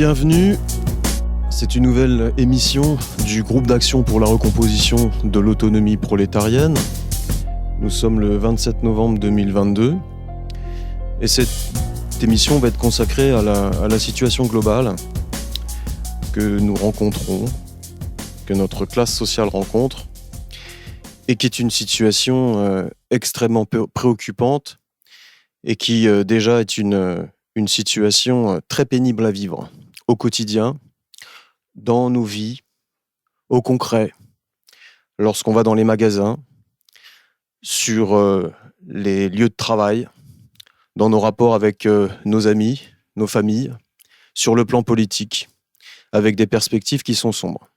Bienvenue, c'est une nouvelle émission du groupe d'action pour la recomposition de l'autonomie prolétarienne. Nous sommes le 27 novembre 2022 et cette émission va être consacrée à la situation globale que nous rencontrons, que notre classe sociale rencontre et qui est une situation extrêmement préoccupante et qui déjà est une situation très pénible à vivre au quotidien, dans nos vies, au concret, lorsqu'on va dans les magasins, sur les lieux de travail, dans nos rapports avec nos amis, nos familles, sur le plan politique, avec des perspectives qui sont sombres.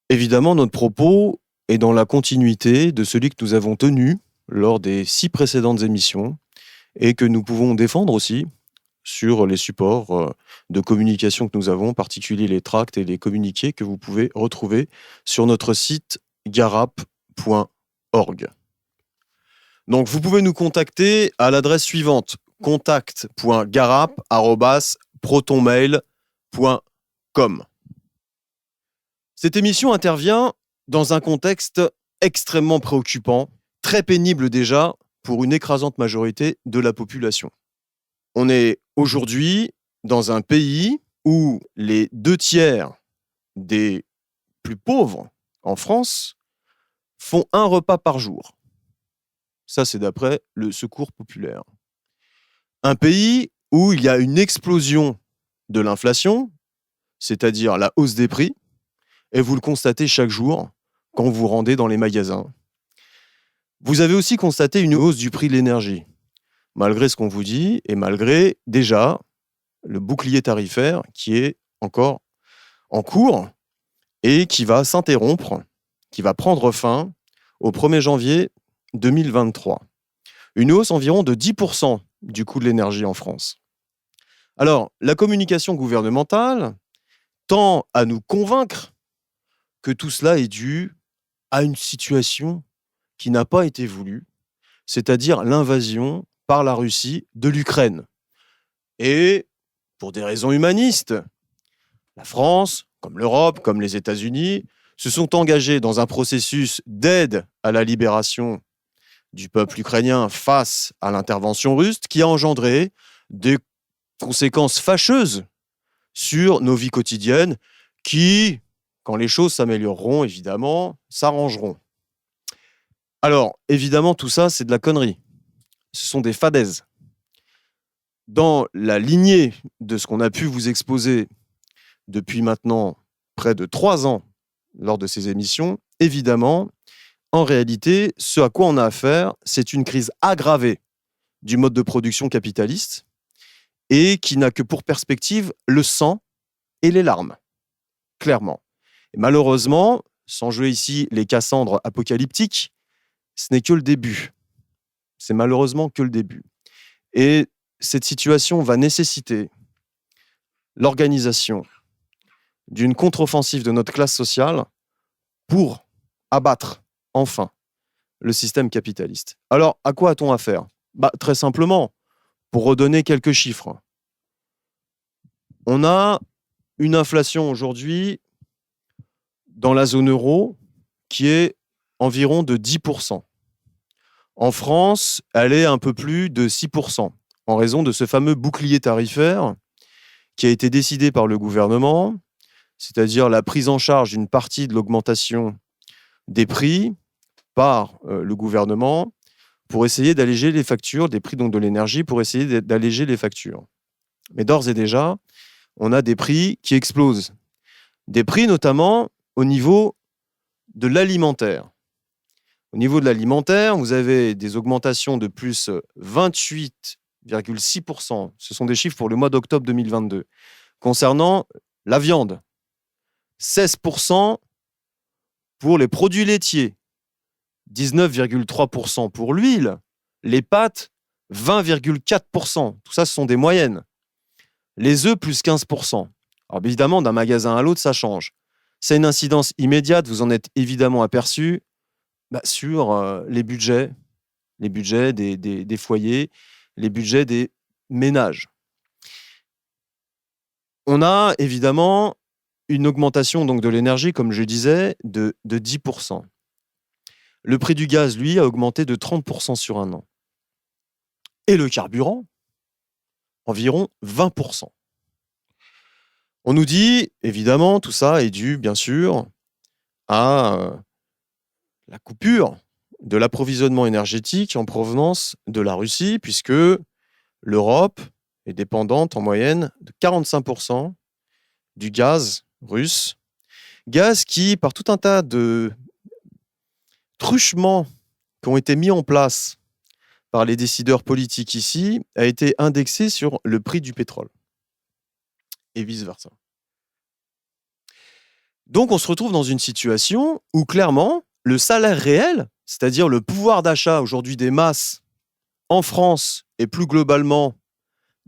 Évidemment, notre propos est dans la continuité de celui que nous avons tenu lors des 6 précédentes émissions et que nous pouvons défendre aussi sur les supports de communication que nous avons, en particulier les tracts et les communiqués que vous pouvez retrouver sur notre site garap.org. Donc vous pouvez nous contacter à l'adresse suivante, contact.garap@protonmail.com. Cette émission intervient dans un contexte extrêmement préoccupant, très pénible déjà pour une écrasante majorité de la population. On est aujourd'hui dans un pays où les 2/3 des plus pauvres en France font un repas par jour. Ça, c'est d'après le Secours populaire. Un pays où il y a une explosion de l'inflation, c'est-à-dire la hausse des prix, et vous le constatez chaque jour quand vous vous rendez dans les magasins. Vous avez aussi constaté une hausse du prix de l'énergie, malgré ce qu'on vous dit et malgré déjà le bouclier tarifaire qui est encore en cours et qui va s'interrompre, qui va prendre fin au 1er janvier 2023. Une hausse environ de 10% du coût de l'énergie en France. Alors, la communication gouvernementale tend à nous convaincre que tout cela est dû à une situation qui n'a pas été voulue, c'est-à-dire l'invasion par la Russie de l'Ukraine. Et pour des raisons humanistes, la France, comme l'Europe, comme les États-Unis, se sont engagés dans un processus d'aide à la libération du peuple ukrainien face à l'intervention russe qui a engendré des conséquences fâcheuses sur nos vies quotidiennes qui, quand les choses s'amélioreront, évidemment, s'arrangeront. Alors, évidemment, tout ça, c'est de la connerie. Ce sont des fadaises. Dans la lignée de ce qu'on a pu vous exposer depuis maintenant près de 3 ans lors de ces émissions, évidemment, en réalité, ce à quoi on a affaire, c'est une crise aggravée du mode de production capitaliste et qui n'a que pour perspective le sang et les larmes, clairement. Et malheureusement, sans jouer ici les Cassandres apocalyptiques, ce n'est que le début. C'est malheureusement que le début. Et cette situation va nécessiter l'organisation d'une contre-offensive de notre classe sociale pour abattre enfin le système capitaliste. Alors, à quoi a-t-on affaire ? Très simplement, pour redonner quelques chiffres. On a une inflation aujourd'hui dans la zone euro qui est environ de 10%. En France, elle est un peu plus de 6%, en raison de ce fameux bouclier tarifaire qui a été décidé par le gouvernement, c'est-à-dire la prise en charge d'une partie de l'augmentation des prix par le gouvernement pour essayer d'alléger les factures, des prix donc de l'énergie, pour essayer d'alléger les factures. Mais d'ores et déjà, on a des prix qui explosent. Des prix notamment au niveau de l'alimentaire. Au niveau de l'alimentaire, vous avez des augmentations de plus 28,6%. Ce sont des chiffres pour le mois d'octobre 2022. Concernant la viande, 16% pour les produits laitiers, 19,3% pour l'huile, les pâtes, 20,4%. Tout ça, ce sont des moyennes. Les œufs, plus 15%. Alors évidemment, d'un magasin à l'autre, ça change. C'est une incidence immédiate, vous en êtes évidemment aperçu, sur les budgets des foyers, les budgets des ménages. On a évidemment une augmentation donc de l'énergie, comme je disais, de 10%. Le prix du gaz, lui, a augmenté de 30% sur un an. Et le carburant, environ 20%. On nous dit, évidemment, tout ça est dû, bien sûr, à la coupure de l'approvisionnement énergétique en provenance de la Russie, puisque l'Europe est dépendante en moyenne de 45% du gaz russe. Gaz qui, par tout un tas de truchements qui ont été mis en place par les décideurs politiques ici, a été indexé sur le prix du pétrole. Et vice-versa. Donc on se retrouve dans une situation où clairement, le salaire réel, c'est-à-dire le pouvoir d'achat aujourd'hui des masses en France et plus globalement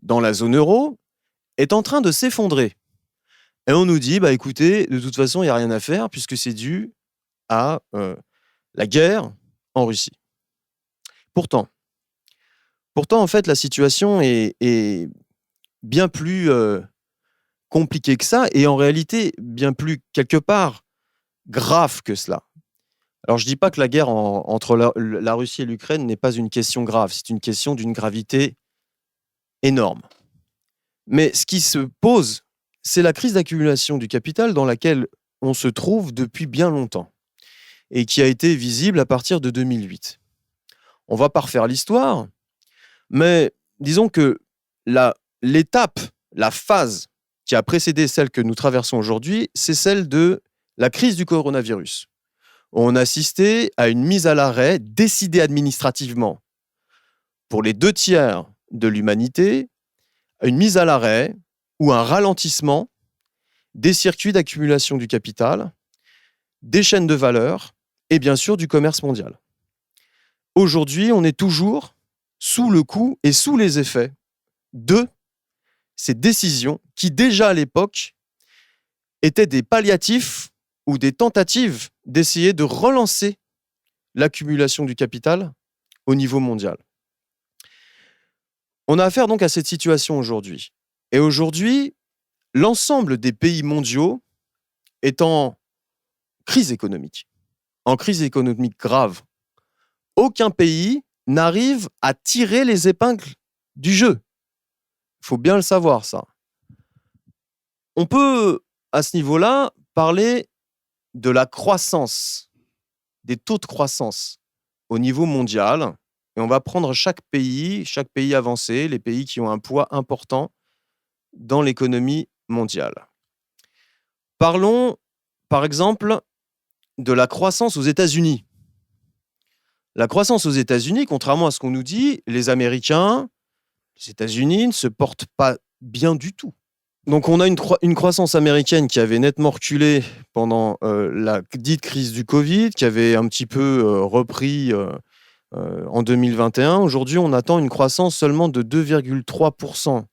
dans la zone euro, est en train de s'effondrer. Et on nous dit, écoutez, de toute façon, il n'y a rien à faire puisque c'est dû à la guerre en Russie. Pourtant, en fait, la situation est bien plus compliquée que ça et en réalité bien plus, quelque part, grave que cela. Alors, je ne dis pas que la guerre entre la Russie et l'Ukraine n'est pas une question grave, c'est une question d'une gravité énorme. Mais ce qui se pose, c'est la crise d'accumulation du capital dans laquelle on se trouve depuis bien longtemps et qui a été visible à partir de 2008. On ne va pas refaire l'histoire, mais disons que l'étape, la phase qui a précédé celle que nous traversons aujourd'hui, c'est celle de la crise du coronavirus. On a assisté à une mise à l'arrêt décidée administrativement pour les 2/3 de l'humanité, une mise à l'arrêt ou un ralentissement des circuits d'accumulation du capital, des chaînes de valeur et bien sûr du commerce mondial. Aujourd'hui, on est toujours sous le coup et sous les effets de ces décisions qui, déjà à l'époque, étaient des palliatifs ou des tentatives d'essayer de relancer l'accumulation du capital au niveau mondial. On a affaire donc à cette situation aujourd'hui. Et aujourd'hui, l'ensemble des pays mondiaux est en crise économique grave. Aucun pays n'arrive à tirer les épingles du jeu. Il faut bien le savoir, ça. On peut, à ce niveau-là, parler de la croissance, des taux de croissance au niveau mondial. Et on va prendre chaque pays avancé, les pays qui ont un poids important dans l'économie mondiale. Parlons, par exemple, de la croissance aux États-Unis. La croissance aux États-Unis, contrairement à ce qu'on nous dit, les Américains, les États-Unis ne se portent pas bien du tout. Donc on a une croissance américaine qui avait nettement reculé pendant la dite crise du Covid, qui avait un petit peu repris en 2021. Aujourd'hui, on attend une croissance seulement de 2,3%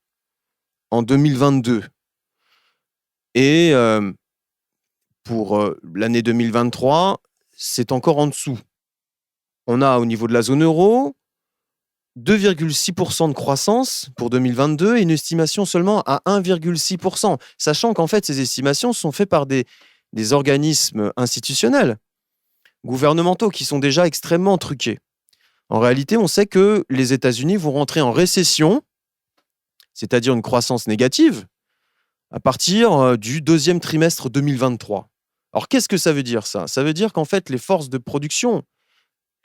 en 2022. Et pour l'année 2023, c'est encore en dessous. On a au niveau de la zone euro 2,6% de croissance pour 2022 et une estimation seulement à 1,6%, sachant qu'en fait, ces estimations sont faites par des organismes institutionnels, gouvernementaux, qui sont déjà extrêmement truqués. En réalité, on sait que les États-Unis vont rentrer en récession, c'est-à-dire une croissance négative, à partir du deuxième trimestre 2023. Alors, qu'est-ce que ça veut dire, ça ? Ça veut dire qu'en fait, les forces de production,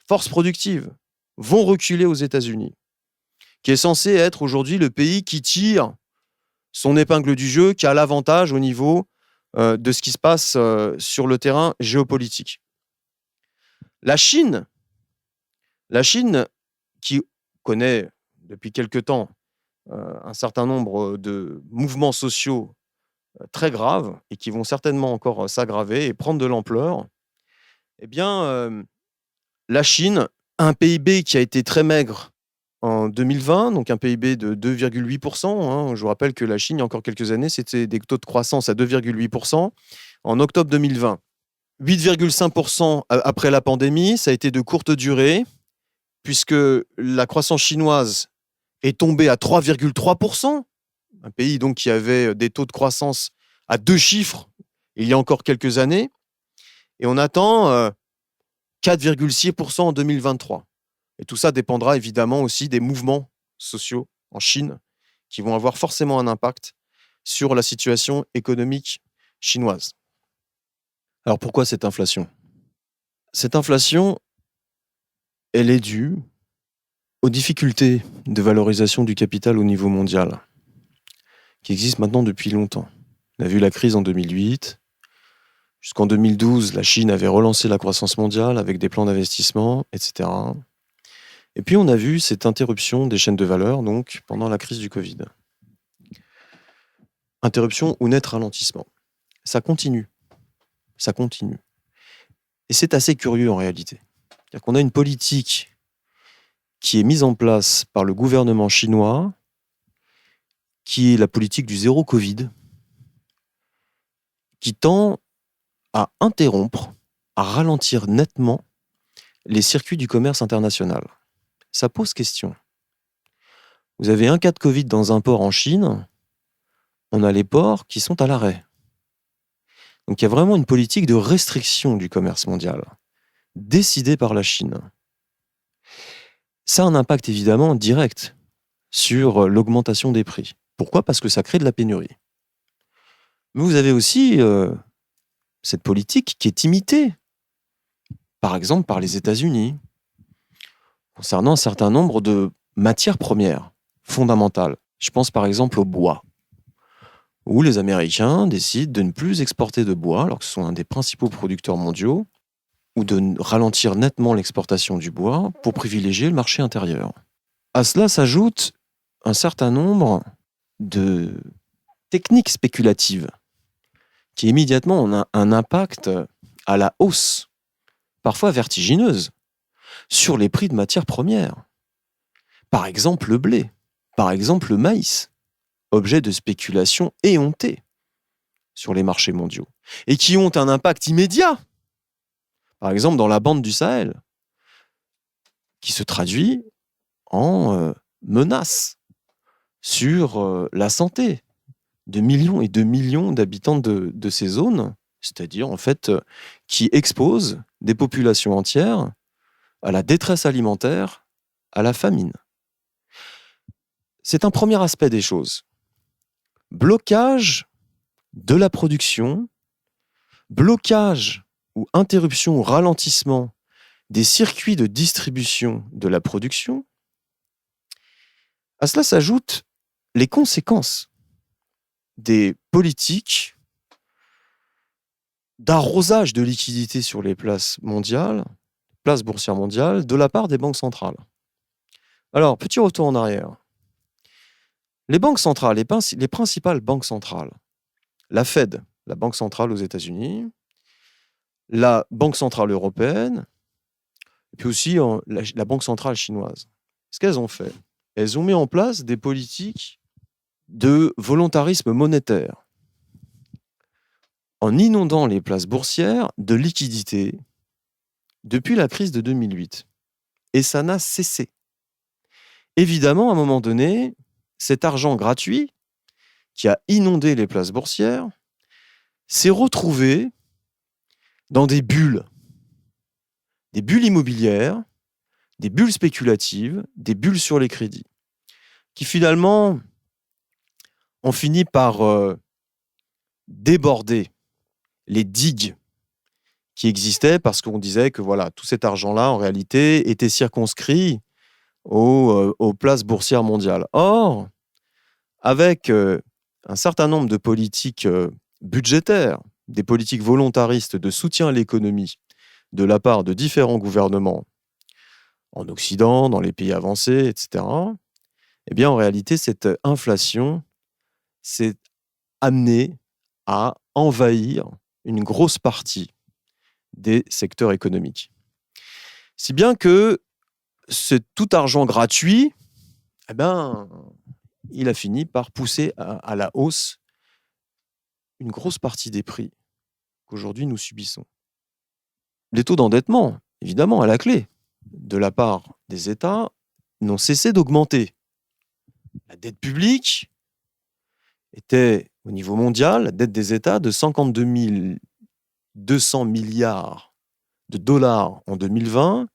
forces productives, vont reculer aux États-Unis, qui est censé être aujourd'hui le pays qui tire son épingle du jeu, qui a l'avantage au niveau de ce qui se passe sur le terrain géopolitique. La Chine, qui connaît depuis quelque temps un certain nombre de mouvements sociaux très graves et qui vont certainement encore s'aggraver et prendre de l'ampleur, eh bien, la Chine, un PIB qui a été très maigre en 2020, donc un PIB de 2,8%. Je vous rappelle que la Chine, il y a encore quelques années, c'était des taux de croissance à 2,8%. En octobre 2020, 8,5% après la pandémie, ça a été de courte durée, puisque la croissance chinoise est tombée à 3,3%. un pays donc qui avait des taux de croissance à 2 chiffres il y a encore quelques années, et on attend 4,6% en 2023. Et tout ça dépendra évidemment aussi des mouvements sociaux en Chine qui vont avoir forcément un impact sur la situation économique chinoise. Alors pourquoi cette inflation ? Cette inflation, elle est due aux difficultés de valorisation du capital au niveau mondial, qui existent maintenant depuis longtemps. On a vu la crise en 2008. Jusqu'en 2012, la Chine avait relancé la croissance mondiale avec des plans d'investissement, etc. Et puis on a vu cette interruption des chaînes de valeur donc, pendant la crise du Covid. Interruption ou net ralentissement. Ça continue. Ça continue. Et c'est assez curieux en réalité. C'est-à-dire qu'on a une politique qui est mise en place par le gouvernement chinois, qui est la politique du zéro Covid, qui tend à interrompre, à ralentir nettement les circuits du commerce international. Ça pose question. Vous avez un cas de Covid dans un port en Chine, on a les ports qui sont à l'arrêt. Donc il y a vraiment une politique de restriction du commerce mondial, décidée par la Chine. Ça a un impact évidemment direct sur l'augmentation des prix. Pourquoi ? Parce que ça crée de la pénurie. Mais vous avez aussi cette politique qui est imitée, par exemple par les États-Unis, concernant un certain nombre de matières premières fondamentales. Je pense par exemple au bois, où les Américains décident de ne plus exporter de bois, alors que ce sont un des principaux producteurs mondiaux, ou de ralentir nettement l'exportation du bois pour privilégier le marché intérieur. À cela s'ajoute un certain nombre de techniques spéculatives qui immédiatement ont un impact à la hausse, parfois vertigineuse, sur les prix de matières premières. Par exemple le blé, par exemple le maïs, objet de spéculation éhontée sur les marchés mondiaux, et qui ont un impact immédiat, par exemple dans la bande du Sahel, qui se traduit en menace sur la santé de millions et de millions d'habitants de ces zones, c'est-à-dire en fait qui exposent des populations entières à la détresse alimentaire, à la famine. C'est un premier aspect des choses. Blocage de la production, blocage ou interruption ou ralentissement des circuits de distribution de la production. À cela s'ajoutent les conséquences des politiques d'arrosage de liquidités sur les places mondiales, places boursières mondiales, de la part des banques centrales. Alors, petit retour en arrière. Les banques centrales, les principales banques centrales, la Fed, la banque centrale aux États-Unis, la Banque centrale européenne, et puis aussi la Banque centrale chinoise. Ce qu'elles ont fait, elles ont mis en place des politiques de volontarisme monétaire en inondant les places boursières de liquidités depuis la crise de 2008. Et ça n'a cessé. Évidemment, à un moment donné, cet argent gratuit qui a inondé les places boursières s'est retrouvé dans des bulles immobilières, des bulles spéculatives, des bulles sur les crédits, qui finalement ont fini par déborder les digues qui existaient parce qu'on disait que voilà, tout cet argent-là, en réalité, était circonscrit aux places boursières mondiales. Or, avec un certain nombre de politiques budgétaires, des politiques volontaristes de soutien à l'économie de la part de différents gouvernements en Occident, dans les pays avancés, etc., eh bien, en réalité, cette inflation s'est amenée à envahir une grosse partie des secteurs économiques. Si bien que tout argent gratuit, eh ben, il a fini par pousser à la hausse une grosse partie des prix qu'aujourd'hui nous subissons. Les taux d'endettement, évidemment, à la clé, de la part des États, n'ont cessé d'augmenter. La dette publique était au niveau mondial, la dette des États, de 52 200 milliards de dollars en 2020.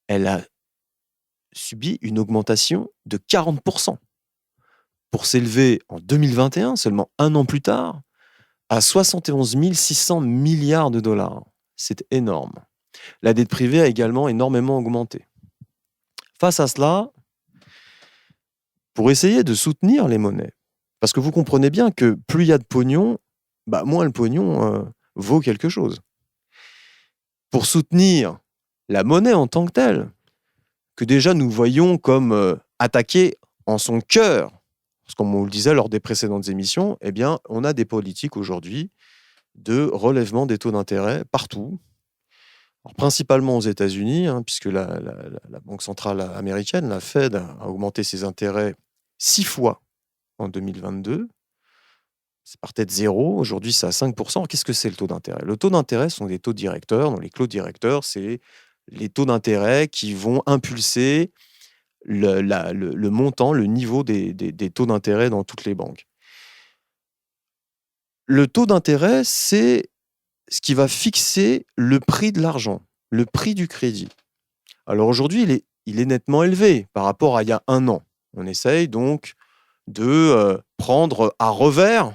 Elle a subi une augmentation de 40% pour s'élever en 2021, seulement un an plus tard, à 71 600 milliards de dollars. C'est énorme. La dette privée a également énormément augmenté. Face à cela, pour essayer de soutenir les monnaies, parce que vous comprenez bien que plus il y a de pognon, moins le pognon vaut quelque chose. Pour soutenir la monnaie en tant que telle, que déjà nous voyons comme attaquée en son cœur, parce que comme on le disait lors des précédentes émissions, eh bien, on a des politiques aujourd'hui de relèvement des taux d'intérêt partout. Alors, principalement aux États-Unis, puisque la Banque centrale américaine, la Fed, a augmenté ses intérêts 6 fois en 2022. C'est partait de 0, aujourd'hui c'est à 5%. Qu'est-ce que c'est le taux d'intérêt? Le taux d'intérêt sont des taux directeurs. Donc les taux directeurs, c'est les taux d'intérêt qui vont impulser le montant, le niveau des taux d'intérêt dans toutes les banques. Le taux d'intérêt, c'est ce qui va fixer le prix de l'argent, le prix du crédit. Alors aujourd'hui, il est nettement élevé par rapport à il y a un an. On essaye donc de prendre à revers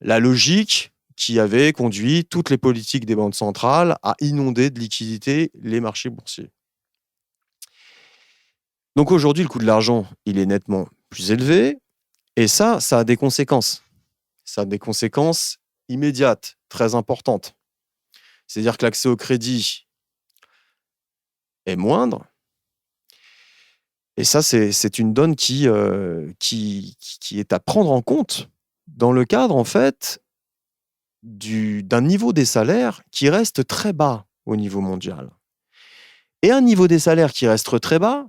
la logique qui avait conduit toutes les politiques des banques centrales à inonder de liquidités les marchés boursiers. Donc aujourd'hui, le coût de l'argent, il est nettement plus élevé, et ça a des conséquences. Ça a des conséquences immédiates, très importantes. C'est-à-dire que l'accès au crédit est moindre, et ça, c'est une donne qui est à prendre en compte dans le cadre, en fait, d'un niveau des salaires qui reste très bas au niveau mondial. Et un niveau des salaires qui reste très bas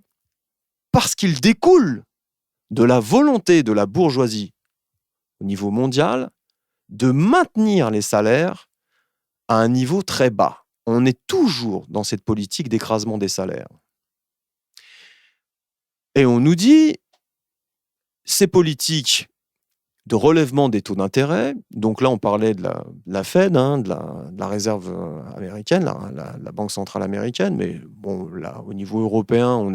parce qu'il découle de la volonté de la bourgeoisie au niveau mondial de maintenir les salaires à un niveau très bas. On est toujours dans cette politique d'écrasement des salaires. Et on nous dit, ces politiques de relèvement des taux d'intérêt, donc là on parlait de la Fed, de la réserve américaine, la Banque centrale américaine, mais bon, là, au niveau européen, on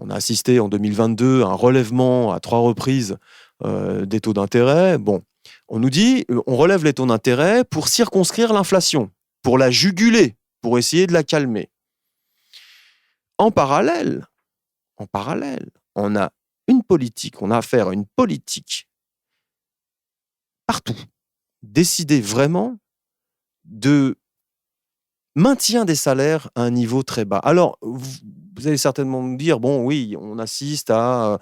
a assisté en 2022 à un relèvement à 3 reprises des taux d'intérêt. Bon, on nous dit, on relève les taux d'intérêt pour circonscrire l'inflation, pour la juguler, pour essayer de la calmer. En parallèle, on a affaire à une politique partout, décidée vraiment de maintien des salaires à un niveau très bas. Alors, vous allez certainement me dire, bon, oui, on assiste à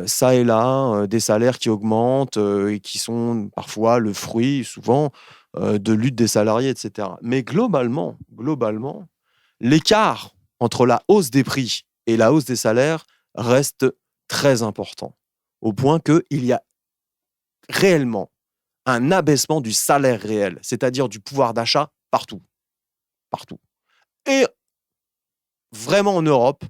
ça et là des salaires qui augmentent et qui sont parfois le fruit, souvent, de lutte des salariés, etc. Mais globalement, l'écart entre la hausse des prix et la hausse des salaires reste très important, au point qu'il y a réellement un abaissement du salaire réel, c'est-à-dire du pouvoir d'achat partout. Et vraiment en Europe,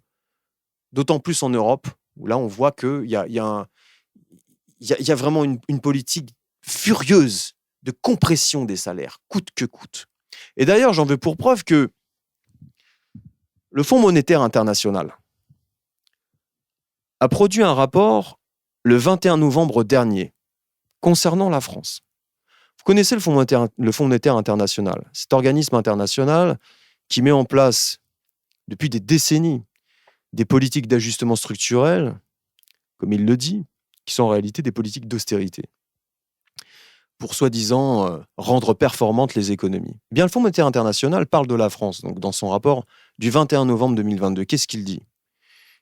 d'autant plus en Europe, où là on voit qu'il y a vraiment une politique furieuse de compression des salaires, coûte que coûte. Et d'ailleurs, j'en veux pour preuve que le Fonds monétaire international a produit un rapport le 21 novembre dernier concernant la France. Vous connaissez le Fonds monétaire international, cet organisme international qui met en place depuis des décennies des politiques d'ajustement structurel, comme il le dit, qui sont en réalité des politiques d'austérité, pour soi-disant rendre performantes les économies. Eh bien, le Fonds monétaire international parle de la France, donc dans son rapport du 21 novembre 2022. Qu'est-ce qu'il dit?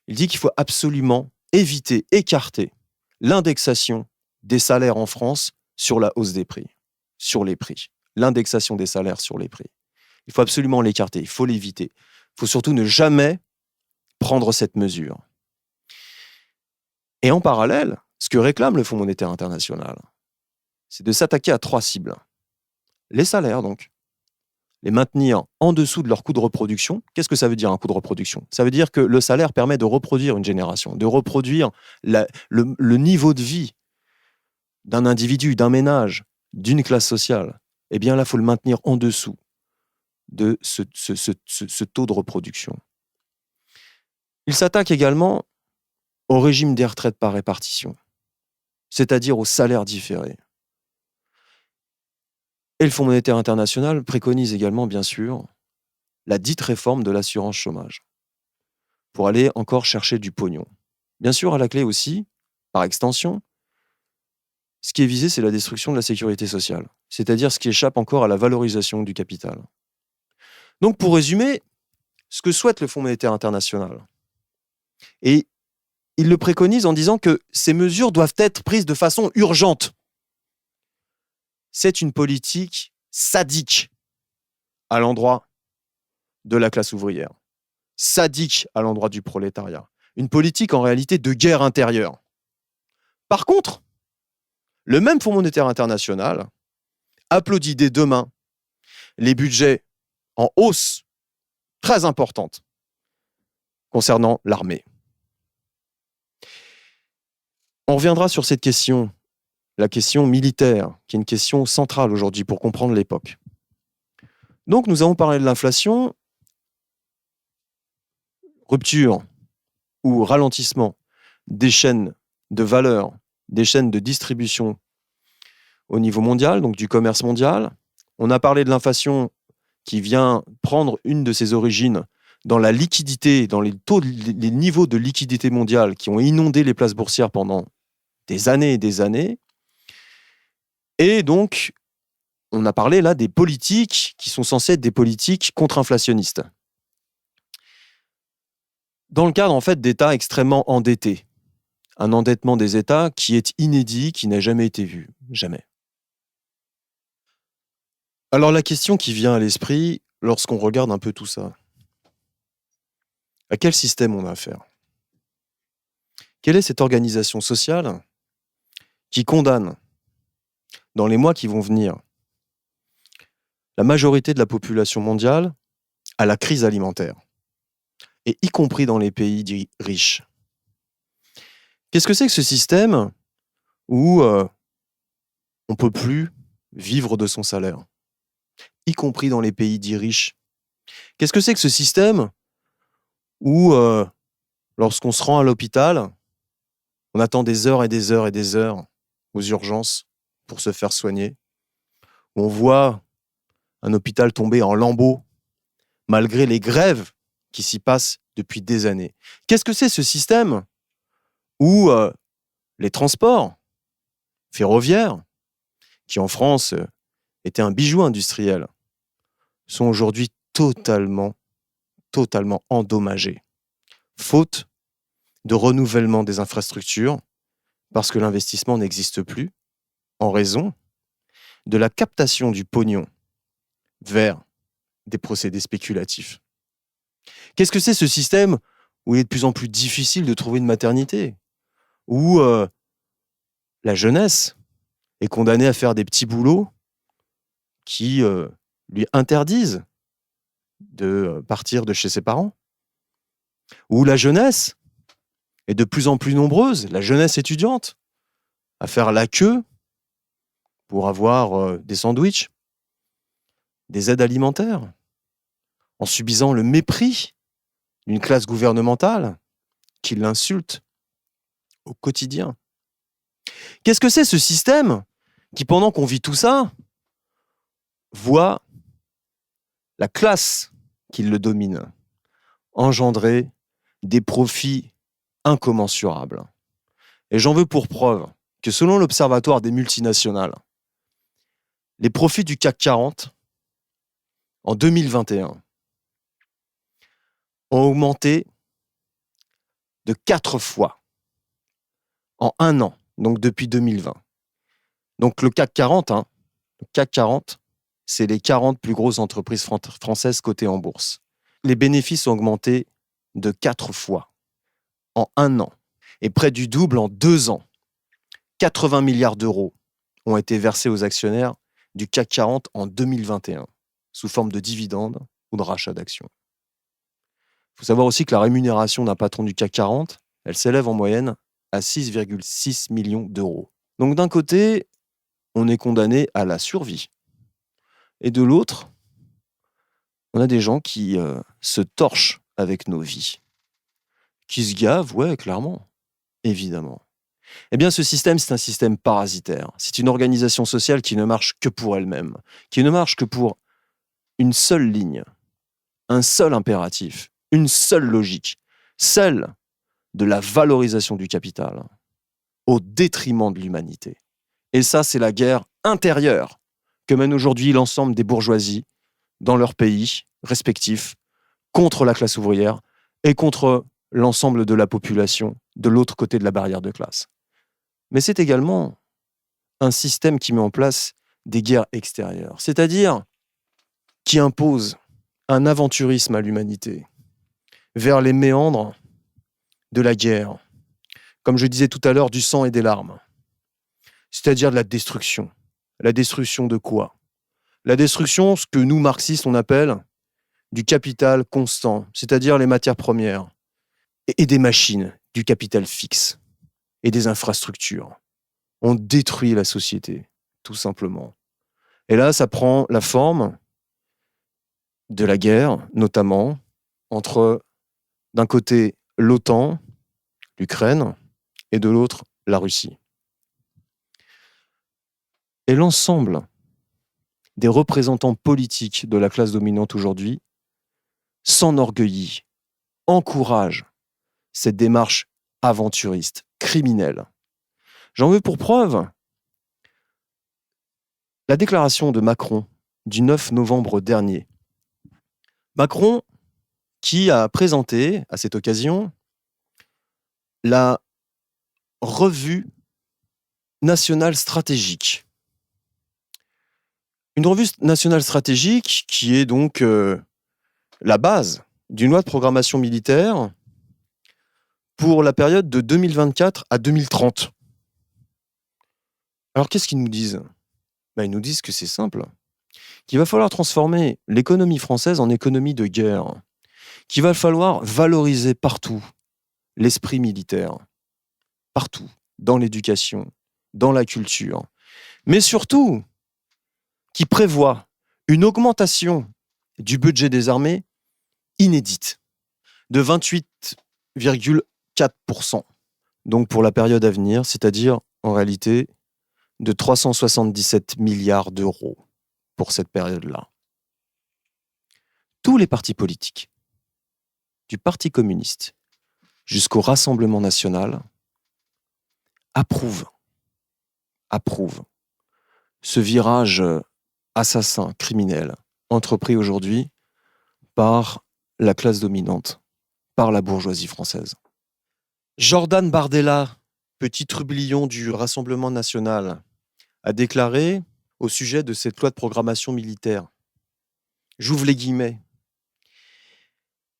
Il dit qu'il faut absolument éviter, écarter l'indexation des salaires en France sur la hausse des prix, sur les prix. L'indexation des salaires sur les prix. Il faut absolument l'écarter, il faut l'éviter. Il faut surtout ne jamais prendre cette mesure. Et en parallèle, ce que réclame le Fonds monétaire international, c'est de s'attaquer à 3 cibles. Les salaires, donc. Les maintenir en dessous de leur coût de reproduction. Qu'est-ce que ça veut dire, un coût de reproduction? Ça veut dire que le salaire permet de reproduire une génération, de reproduire le niveau de vie d'un individu, d'un ménage, d'une classe sociale, eh bien là, il faut le maintenir en dessous de ce taux de reproduction. Il s'attaque également au régime des retraites par répartition, c'est-à-dire au salaire différé. Et le Fonds monétaire international préconise également, bien sûr, la dite réforme de l'assurance chômage, pour aller encore chercher du pognon. Bien sûr, à la clé aussi, par extension, ce qui est visé, c'est la destruction de la sécurité sociale, c'est-à-dire ce qui échappe encore à la valorisation du capital. Donc, pour résumer, ce que souhaite le Fonds monétaire international, et il le préconise en disant que ces mesures doivent être prises de façon urgente. C'est une politique sadique à l'endroit de la classe ouvrière, sadique à l'endroit du prolétariat, une politique en réalité de guerre intérieure. Par contre, le même Fonds monétaire international applaudit dès demain les budgets en hausse très importante concernant l'armée. On reviendra sur cette question, la question militaire, qui est une question centrale aujourd'hui pour comprendre l'époque. Donc, nous avons parlé de l'inflation, rupture ou ralentissement des chaînes de valeur, des chaînes de distribution au niveau mondial, donc du commerce mondial. On a parlé de l'inflation qui vient prendre une de ses origines dans la liquidité, dans les niveaux de liquidité mondiale qui ont inondé les places boursières pendant des années et des années. Et donc, on a parlé là des politiques qui sont censées être des politiques contre-inflationnistes. Dans le cadre, en fait, d'États extrêmement endettés. Un endettement des États qui est inédit, qui n'a jamais été vu. Jamais. Alors, la question qui vient à l'esprit lorsqu'on regarde un peu tout ça, à quel système on a affaire? Quelle est cette organisation sociale qui condamne, dans les mois qui vont venir, la majorité de la population mondiale à la crise alimentaire, et y compris dans les pays dits riches? Qu'est-ce que c'est que ce système où on ne peut plus vivre de son salaire, y compris dans les pays dits riches? Qu'est-ce que c'est que ce système où, lorsqu'on se rend à l'hôpital, on attend des heures et des heures et des heures aux urgences pour se faire soigner, où on voit un hôpital tomber en lambeaux malgré les grèves qui s'y passent depuis des années? Qu'est-ce que c'est ce système où les transports ferroviaires, qui en France étaient un bijou industriel, sont aujourd'hui totalement endommagés, faute de renouvellement des infrastructures, parce que l'investissement n'existe plus, en raison de la captation du pognon vers des procédés spéculatifs. Qu'est-ce que c'est ce système où il est de plus en plus difficile de trouver une maternité, où la jeunesse est condamnée à faire des petits boulots qui lui interdisent de partir de chez ses parents, où la jeunesse est de plus en plus nombreuse, la jeunesse étudiante, à faire la queue pour avoir des sandwichs, des aides alimentaires, en subissant le mépris d'une classe gouvernementale qui l'insulte au quotidien. Qu'est-ce que c'est ce système qui, pendant qu'on vit tout ça, voit la classe qui le domine engendrer des profits incommensurables? Et j'en veux pour preuve que selon l'Observatoire des multinationales, les profits du CAC 40 en 2021 ont augmenté de 4 fois en un an, donc depuis 2020. Donc le CAC 40, le CAC 40, c'est les 40 plus grosses entreprises françaises cotées en bourse. Les bénéfices ont augmenté de 4 fois en un an et près du double en 2 ans. 80 milliards d'euros ont été versés aux actionnaires du CAC 40 en 2021, sous forme de dividendes ou de rachat d'actions. Il faut savoir aussi que la rémunération d'un patron du CAC 40, elle s'élève en moyenne à 6,6 millions d'euros. Donc d'un côté, on est condamné à la survie. Et de l'autre, on a des gens qui se torchent avec nos vies. Qui se gavent, ouais, clairement, évidemment. Eh bien, ce système, c'est un système parasitaire. C'est une organisation sociale qui ne marche que pour elle-même, qui ne marche que pour une seule ligne, un seul impératif, une seule logique, celle de la valorisation du capital au détriment de l'humanité. Et ça, c'est la guerre intérieure que mène aujourd'hui l'ensemble des bourgeoisies dans leurs pays respectifs contre la classe ouvrière et contre l'ensemble de la population de l'autre côté de la barrière de classe. Mais c'est également un système qui met en place des guerres extérieures, c'est-à-dire qui impose un aventurisme à l'humanité vers les méandres de la guerre, comme je disais tout à l'heure, du sang et des larmes, c'est-à-dire de la destruction. La destruction de quoi? La destruction, ce que nous, marxistes, on appelle du capital constant, c'est-à-dire les matières premières, et des machines, du capital fixe, et des infrastructures. On détruit la société, tout simplement. Et là, ça prend la forme de la guerre, notamment, entre, d'un côté, l'OTAN, l'Ukraine, et de l'autre, la Russie. Et l'ensemble des représentants politiques de la classe dominante aujourd'hui s'enorgueillit, encourage cette démarche aventuriste, criminelle. J'en veux pour preuve la déclaration de Macron du 9 novembre dernier. Macron qui a présenté à cette occasion la revue nationale stratégique. Une revue nationale stratégique qui est donc la base d'une loi de programmation militaire pour la période de 2024 à 2030. Alors qu'est-ce qu'ils nous disent? Ils nous disent que c'est simple, qu'il va falloir transformer l'économie française en économie de guerre, qu'il va falloir valoriser partout l'esprit militaire, partout, dans l'éducation, dans la culture, mais surtout qui prévoit une augmentation du budget des armées inédite de 28,4%. Donc pour la période à venir, c'est-à-dire en réalité de 377 milliards d'euros pour cette période-là. Tous les partis politiques, du Parti communiste jusqu'au Rassemblement national, approuvent ce virage assassin, criminel, entrepris aujourd'hui par la classe dominante, par la bourgeoisie française. Jordan Bardella, petit trublion du Rassemblement national, a déclaré au sujet de cette loi de programmation militaire, j'ouvre les guillemets,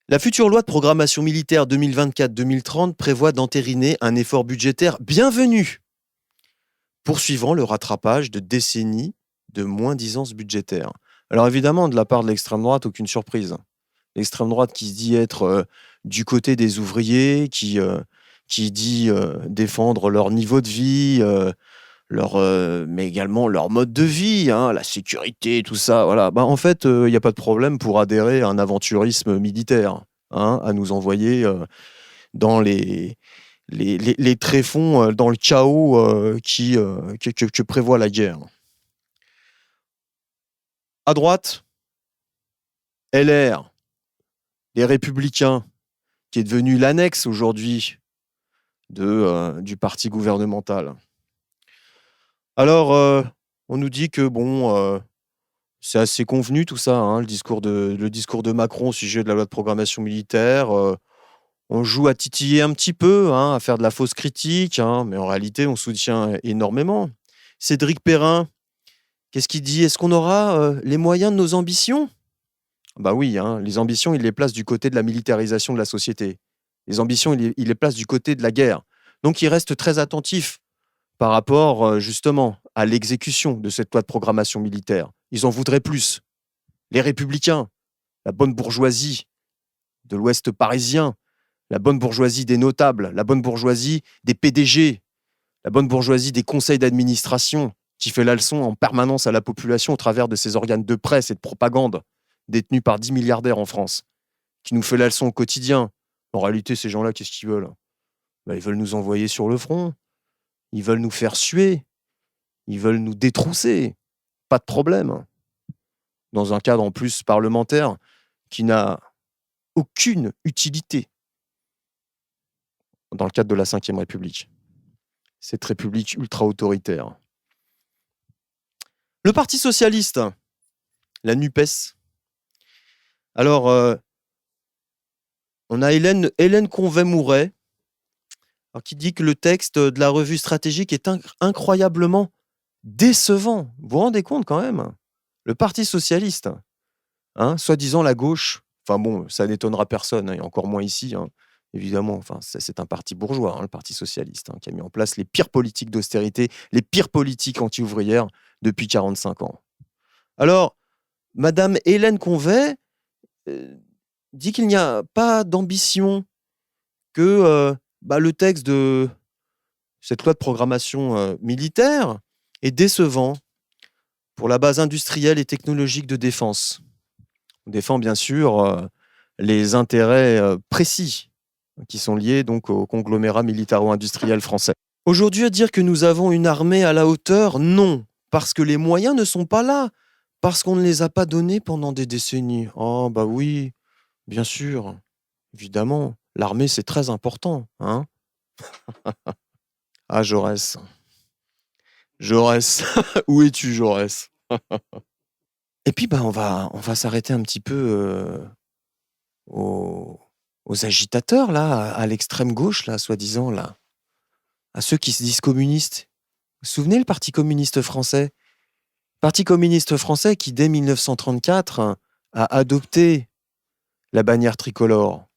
la future loi de programmation militaire 2024-2030 prévoit d'entériner un effort budgétaire bienvenu, poursuivant le rattrapage de décennies de moins-disance budgétaire. Alors évidemment, de la part de l'extrême droite, aucune surprise. L'extrême droite qui se dit être du côté des ouvriers, qui dit défendre leur niveau de vie, mais également leur mode de vie, la sécurité, tout ça. Voilà. En fait, il n'y a pas de problème pour adhérer à un aventurisme militaire, à nous envoyer dans les tréfonds, dans le chaos que prévoit la guerre. À droite, LR, les Républicains, qui est devenu l'annexe aujourd'hui du parti gouvernemental. Alors, on nous dit que c'est assez convenu tout ça, le discours de Macron au sujet de la loi de programmation militaire. On joue à titiller un petit peu, à faire de la fausse critique, mais en réalité, on soutient énormément. Cédric Perrin, qu'est-ce qu'il dit? Est-ce qu'on aura les moyens de nos ambitions? Oui, les ambitions, il les place du côté de la militarisation de la société. Les ambitions, il les place du côté de la guerre. Donc, il reste très attentif par rapport, justement, à l'exécution de cette loi de programmation militaire. Ils en voudraient plus. Les Républicains, la bonne bourgeoisie de l'Ouest parisien, la bonne bourgeoisie des notables, la bonne bourgeoisie des PDG, La bonne bourgeoisie des conseils d'administration qui fait la leçon en permanence à la population au travers de ses organes de presse et de propagande détenus par 10 milliardaires en France, qui nous fait la leçon au quotidien. En réalité, ces gens-là, qu'est-ce qu'ils veulent? Ils veulent nous envoyer sur le front, ils veulent nous faire suer, ils veulent nous détrousser. Pas de problème. Dans un cadre en plus parlementaire qui n'a aucune utilité dans le cadre de la Ve République. Cette république ultra-autoritaire. Le Parti socialiste, la NUPES. Alors, on a Hélène Conway-Mouret qui dit que le texte de la revue stratégique est incroyablement décevant. Vous vous rendez compte quand même? Le Parti socialiste, soi-disant la gauche, enfin bon, ça n'étonnera personne, et encore moins ici, évidemment, enfin, c'est un parti bourgeois, le Parti socialiste, qui a mis en place les pires politiques d'austérité, les pires politiques anti-ouvrières depuis 45 ans. Alors, Madame Hélène Conway dit qu'il n'y a pas d'ambition, que le texte de cette loi de programmation militaire est décevant pour la base industrielle et technologique de défense. On défend bien sûr les intérêts précis qui sont liés donc au conglomérat militaro-industriel français. Aujourd'hui, à dire que nous avons une armée à la hauteur, non, parce que les moyens ne sont pas là, parce qu'on ne les a pas donnés pendant des décennies. Oh bah oui, bien sûr, évidemment, l'armée c'est très important, Ah Jaurès, où es-tu Jaurès? Et puis on va s'arrêter un petit peu aux agitateurs là, à l'extrême gauche là, soi-disant là, à ceux qui se disent communistes. Vous vous souvenez le Parti communiste français? Parti communiste français qui dès 1934 a adopté la bannière tricolore,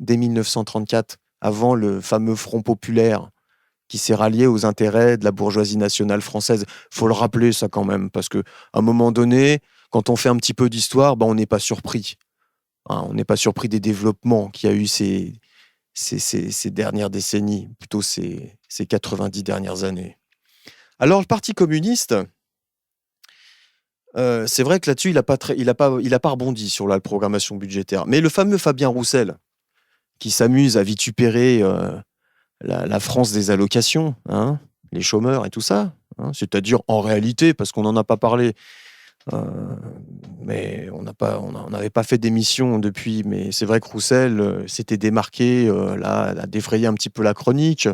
dès 1934, avant le fameux Front populaire qui s'est rallié aux intérêts de la bourgeoisie nationale française. Faut le rappeler ça quand même, parce que à un moment donné, quand on fait un petit peu d'histoire, on n'est pas surpris. On n'est pas surpris des développements qu'il y a eu ces dernières décennies, plutôt ces 90 dernières années. Alors le Parti communiste, c'est vrai que là-dessus, il a pas rebondi sur la programmation budgétaire. Mais le fameux Fabien Roussel, qui s'amuse à vitupérer la France des allocations, les chômeurs et tout ça, c'est-à-dire en réalité, parce qu'on n'en a pas parlé, mais on n'avait pas fait d'émission depuis, mais c'est vrai que Roussel s'était démarqué, a défrayé un petit peu la chronique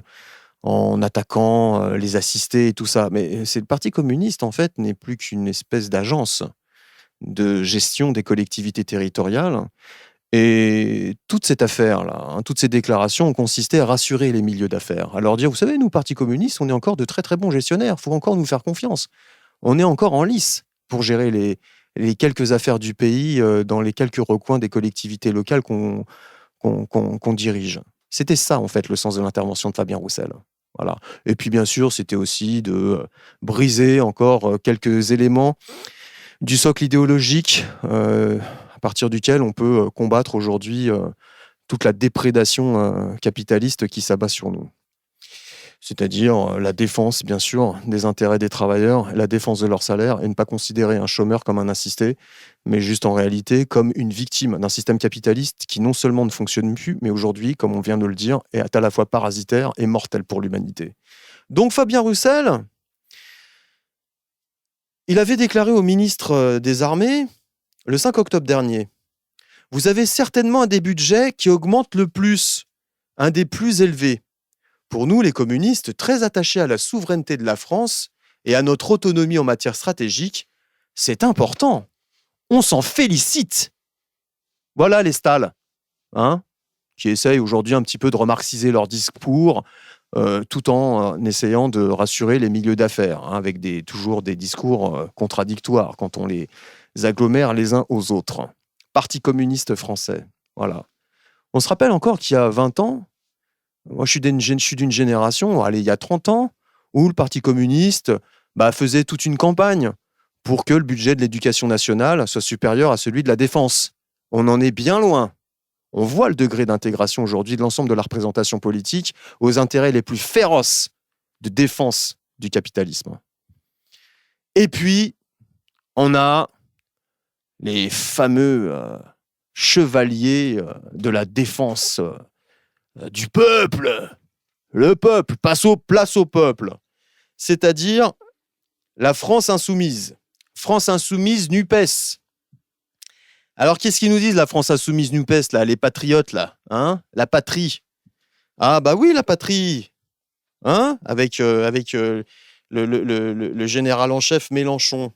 en attaquant les assistés et tout ça. Mais c'est le Parti communiste, en fait, n'est plus qu'une espèce d'agence de gestion des collectivités territoriales. Et toute cette affaire-là, toutes ces déclarations ont consisté à rassurer les milieux d'affaires, à leur dire, vous savez, nous, Parti communiste, on est encore de très très bons gestionnaires, il faut encore nous faire confiance. On est encore en lice pour gérer les quelques affaires du pays dans les quelques recoins des collectivités locales qu'on dirige. C'était ça, en fait, le sens de l'intervention de Fabien Roussel. Voilà. Et puis, bien sûr, c'était aussi de briser encore quelques éléments du socle idéologique à partir duquel on peut combattre aujourd'hui toute la déprédation capitaliste qui s'abat sur nous. C'est-à-dire la défense, bien sûr, des intérêts des travailleurs, la défense de leur salaire, et ne pas considérer un chômeur comme un assisté, mais juste en réalité comme une victime d'un système capitaliste qui non seulement ne fonctionne plus, mais aujourd'hui, comme on vient de le dire, est à la fois parasitaire et mortel pour l'humanité. Donc Fabien Roussel, il avait déclaré au ministre des Armées, le 5 octobre dernier, « Vous avez certainement un des budgets qui augmente le plus, un des plus élevés. Pour nous, les communistes, très attachés à la souveraineté de la France et à notre autonomie en matière stratégique, c'est important. On s'en félicite. » Voilà les Stal, qui essayent aujourd'hui un petit peu de remarxiser leur discours, tout en essayant de rassurer les milieux d'affaires, avec toujours des discours contradictoires quand on les agglomère les uns aux autres. Parti communiste français, voilà. On se rappelle encore qu'il y a 20 ans, moi je suis d'une génération, il y a 30 ans, où le Parti communiste faisait toute une campagne pour que le budget de l'éducation nationale soit supérieur à celui de la défense. On en est bien loin. On voit le degré d'intégration aujourd'hui de l'ensemble de la représentation politique aux intérêts les plus féroces de défense du capitalisme. Et puis, on a les fameux chevaliers de la défense du peuple. Le peuple, place au peuple. C'est-à-dire la France insoumise. France insoumise NUPES. Alors, qu'est-ce qu'ils nous disent, la France insoumise NUPES, là, les patriotes, là, hein, la patrie. Ah, bah oui, la patrie. Hein, avec le général en chef Mélenchon.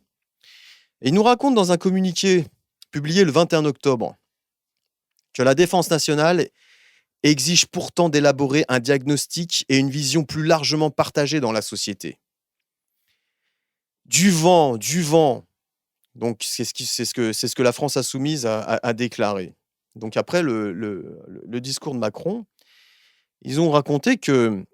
Et il nous raconte dans un communiqué publié le 21 octobre que la défense nationale exige pourtant d'élaborer un diagnostic et une vision plus largement partagée dans la société. Du vent. Donc, c'est ce que la France insoumise a déclaré. Donc, après le discours de Macron, ils ont raconté que,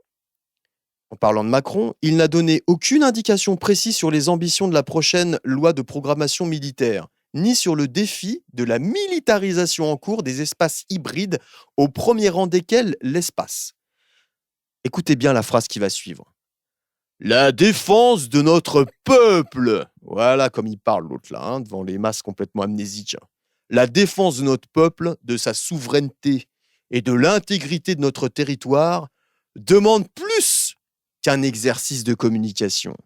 en parlant de Macron, il n'a donné aucune indication précise sur les ambitions de la prochaine loi de programmation militaire, ni sur le défi de la militarisation en cours des espaces hybrides, au premier rang desquels l'espace. Écoutez bien la phrase qui va suivre. La défense de notre peuple. Voilà comme il parle l'autre là, hein, devant les masses complètement amnésiques. La défense de notre peuple, de sa souveraineté et de l'intégrité de notre territoire demande plus qu'un exercice de communication.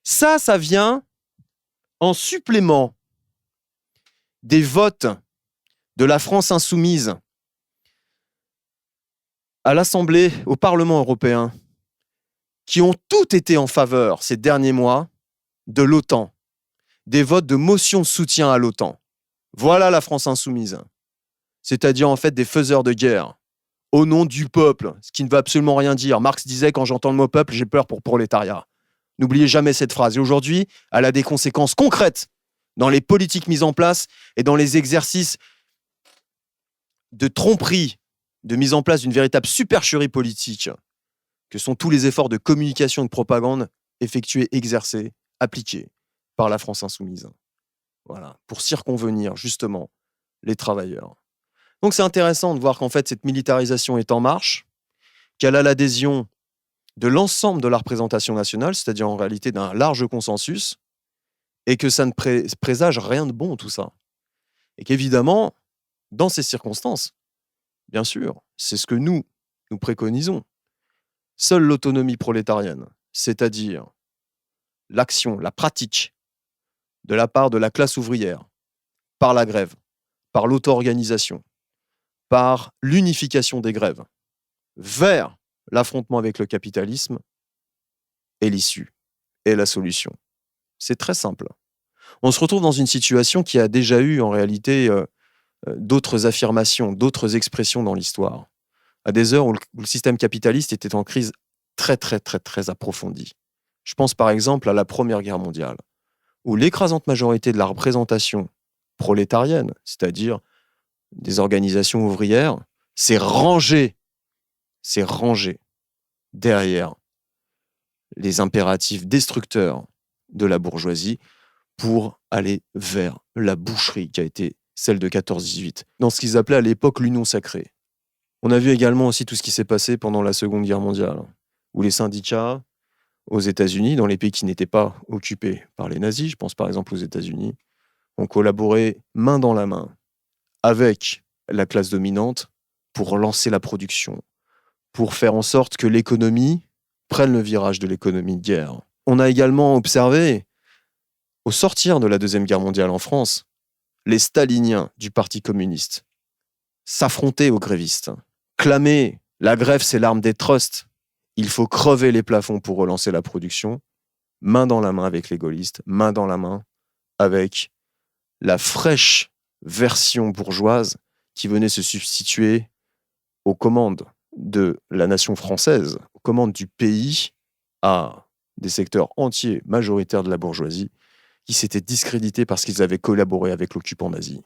Ça vient en supplément des votes de la France insoumise à l'Assemblée, au Parlement européen, qui ont toutes été en faveur ces derniers mois de l'OTAN, des votes de motion de soutien à l'OTAN. Voilà la France insoumise, c'est-à-dire en fait des faiseurs de guerre, au nom du peuple, ce qui ne veut absolument rien dire. Marx disait, quand j'entends le mot peuple, j'ai peur pour prolétariat. N'oubliez jamais cette phrase. Et aujourd'hui, elle a des conséquences concrètes dans les politiques mises en place et dans les exercices de tromperie, de mise en place d'une véritable supercherie politique, que sont tous les efforts de communication et de propagande effectués, exercés, appliqués par la France insoumise. Voilà, pour circonvenir justement les travailleurs. Donc c'est intéressant de voir qu'en fait cette militarisation est en marche, qu'elle a l'adhésion de l'ensemble de la représentation nationale, c'est-à-dire en réalité d'un large consensus, et que ça ne présage rien de bon tout ça. Et qu'évidemment, dans ces circonstances, bien sûr, c'est ce que nous préconisons. Seule l'autonomie prolétarienne, c'est-à-dire l'action, la pratique de la part de la classe ouvrière, par la grève, par l'auto-organisation, par l'unification des grèves, vers l'affrontement avec le capitalisme, est l'issue, est la solution. C'est très simple. On se retrouve dans une situation qui a déjà eu en réalité d'autres affirmations, d'autres expressions dans l'histoire, à des heures où le système capitaliste était en crise très, très, très, très approfondie. Je pense par exemple à la Première Guerre mondiale, où l'écrasante majorité de la représentation prolétarienne, c'est-à-dire des organisations ouvrières, s'est rangée derrière les impératifs destructeurs de la bourgeoisie pour aller vers la boucherie qui a été celle de 14-18, dans ce qu'ils appelaient à l'époque l'Union sacrée. On a vu également aussi tout ce qui s'est passé pendant la Seconde Guerre mondiale, où les syndicats aux États-Unis, dans les pays qui n'étaient pas occupés par les nazis, je pense par exemple aux États-Unis, ont collaboré main dans la main avec la classe dominante pour lancer la production, pour faire en sorte que l'économie prenne le virage de l'économie de guerre. On a également observé, au sortir de la Deuxième Guerre mondiale en France, les staliniens du Parti communiste s'affronter aux grévistes, clamer « la grève c'est l'arme des trusts, il faut crever les plafonds pour relancer la production », main dans la main avec les gaullistes, main dans la main avec la fraîche version bourgeoise qui venait se substituer aux commandes de la nation française, aux commandes du pays, à des secteurs entiers majoritaires de la bourgeoisie qui s'étaient discrédités parce qu'ils avaient collaboré avec l'occupant nazi.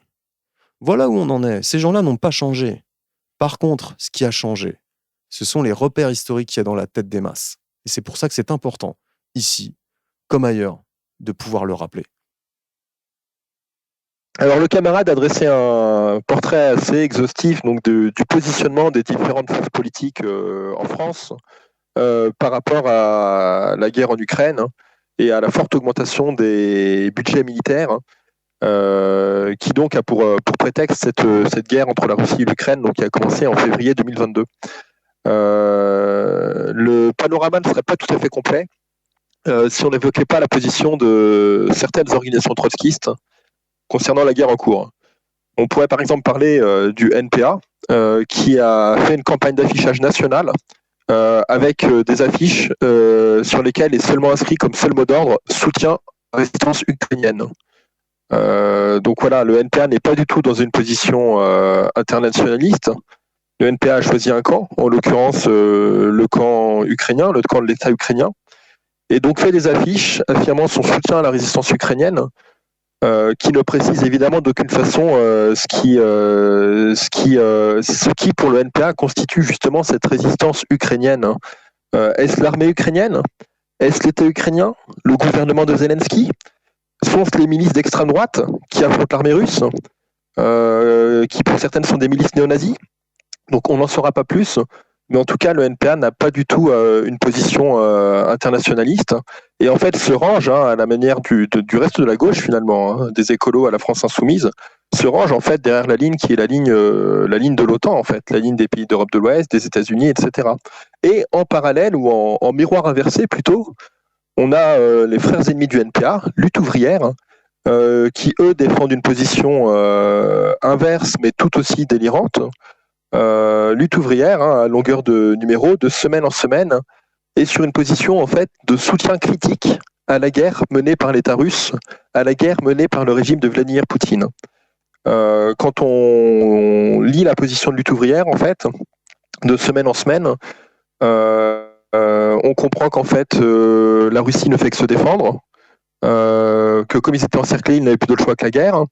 Voilà où on en est. Ces gens-là n'ont pas changé. Par contre, ce qui a changé, ce sont les repères historiques qu'il y a dans la tête des masses. Et c'est pour ça que c'est important, ici, comme ailleurs, de pouvoir le rappeler. Alors le camarade a dressé un portrait assez exhaustif donc du positionnement des différentes forces politiques en France, par rapport à la guerre en Ukraine et à la forte augmentation des budgets militaires, qui donc a pour prétexte cette guerre entre la Russie et l'Ukraine, donc qui a commencé en février 2022. Le panorama ne serait pas tout à fait complet si on n'évoquait pas la position de certaines organisations trotskistes concernant la guerre en cours. On pourrait par exemple parler du NPA, qui a fait une campagne d'affichage nationale avec des affiches sur lesquelles est seulement inscrit comme seul mot d'ordre « Soutien à la résistance ukrainienne ». Donc voilà, le NPA n'est pas du tout dans une position internationaliste. Le NPA a choisi un camp, en l'occurrence le camp ukrainien, le camp de l'État ukrainien, et donc fait des affiches affirmant son soutien à la résistance ukrainienne, qui ne précise évidemment d'aucune façon ce qui pour le NPA constitue justement cette résistance ukrainienne. Est-ce l'armée ukrainienne? Est-ce l'État ukrainien? Le gouvernement de Zelensky? Sont-ce les milices d'extrême droite qui affrontent l'armée russe, qui pour certaines sont des milices néo-nazis? Donc on n'en saura pas plus, mais en tout cas le NPA n'a pas du tout une position internationaliste, et en fait se range à la manière du reste de la gauche finalement, des écolos à la France insoumise, se range en fait derrière la ligne qui est la ligne de l'OTAN, en fait, la ligne des pays d'Europe de l'Ouest, des États-Unis, etc. Et en parallèle, ou en miroir inversé plutôt, on a les frères ennemis du NPA, Lutte ouvrière, qui eux défendent une position inverse mais tout aussi délirante. Lutte ouvrière, à longueur de numéro, de semaine en semaine, et sur une position en fait de soutien critique à la guerre menée par l'État russe, à la guerre menée par le régime de Vladimir Poutine. Quand on lit la position de Lutte ouvrière, en fait, de semaine en semaine, on comprend qu'en fait la Russie ne fait que se défendre, que comme ils étaient encerclés, ils n'avaient plus d'autre choix que la guerre,